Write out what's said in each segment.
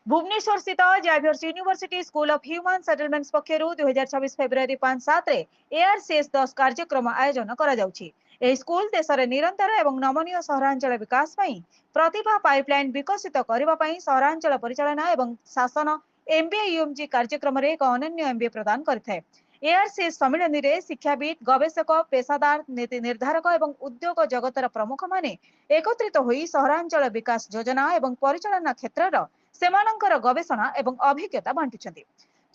भुवनेश्वर स्थित Xavier's university school of human settlements पक्षरु 2026 फेब्रुआरी 5-7 एआरसीएस 10 कार्यक्रम आयोजन करा जाउछि। एही स्कूल देशरे निरंतर एवं नमनीय सहरांचल विकास पई प्रतिभा पाइपलाइन विकसित करबा पई सहरांचल परिचालना एवं शासन एमबीए यूएमजी कार्यक्रम रे एक अनन्य एमबीए प्रदान करथाय। एआरसीएस सम्मेलन रे शिक्षाविद, गवेषक, पेशादार, नीति निर्धारक एवं उद्योग जगतर प्रमुख माने एकत्रित होई सहरांचल विकास योजना एवं परिचालना क्षेत्र सेमानंकर गवेषणा एवं अभिज्ञता बांटुछन्ति।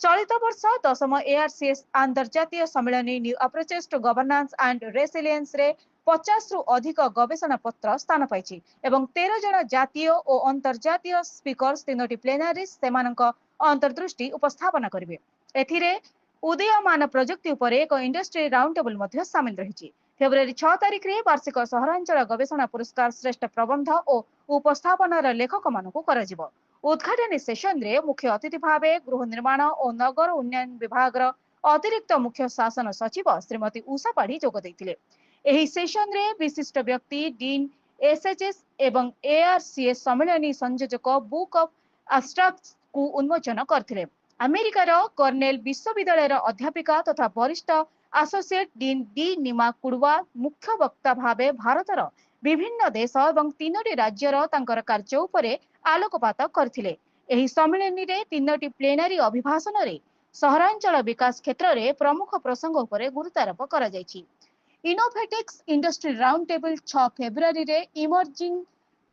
चलित वर्ष 10म एआरसीएस अंतर्जातीय सम्मेलन new approaches to governance and resilience रे 50 रु अधिक गवेषणा पत्र स्थान पाइछि एवं 13 जन जातीय और अंतर्जातीय स्पीकर्स 3टी प्लेनारीज सेमानंक अंतर्दृष्टि उपस्थापना करिवे। एथिरे उदयमान प्रजुक्ति उपर एक इंडस्ट्री राउंड टेबल मध्य सामिल रही। फेब्रुआरी 6 तारिख रे वार्षिक सहरांचल गवेषणा पुरस्कार श्रेष्ठ प्रबंध और उपस्थापनार लेखक मानकु कराजिवो। उद्घाटनी सेशन रे मुख्य अतिथि भावे गृह निर्माण और नगर उन्नयन विभाग अतिरिक्त मुख्य शासन सचिव श्रीमती उषा पाढ़ी जोग देइथिले। एही सेशन रे विशिष्ट व्यक्ति डीन एसएचएस एवं एआरसीएस सम्मेलनी संयोजक बुक ऑफ एब्स्ट्रैक्ट्स को उन्मोचन करथिले। अमेरिकार कर्नेल विश्वविद्यालय अध्यापिका तथा वरिष्ठ associate dean D Nima Kudwa मुख्य वक्ता भावे भारतर विभिन्न देश एवं 3टी राज्यर तांकर कार्य उपरे आलोकपात करथिले। एही सम्मेलन रे 3टी प्लेनारी अभिभाषण रे सहरांचल विकास क्षेत्र रे प्रमुख प्रसंग उपरे गुरुत्वारोप करा जायछि। Innovatix industry round table 6 February रे emerging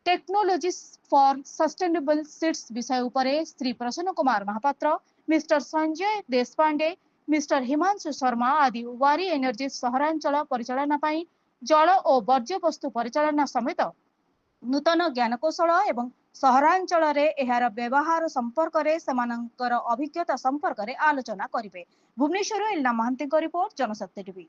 technologies for sustainable seeds विषय उपरे श्री प्रसन्न कुमार महापात्र, मिस्टर संजय देशपांडे, मिस्टर हिमांशु शर्मा आदि वारी एनर्जी सहरांचल परिचालना पाई जल और वर्ज्य वस्तु परिचालना समेत नूतन ज्ञानकौशल एवं सहरांचल रे एहार व्यवहार संपर्क रे समानंकर अभिज्ञता संपर्क रे आलोचना करिवे। भुवनेश्वर एलना महांती रिपोर्ट, जनशक्ति टीवी।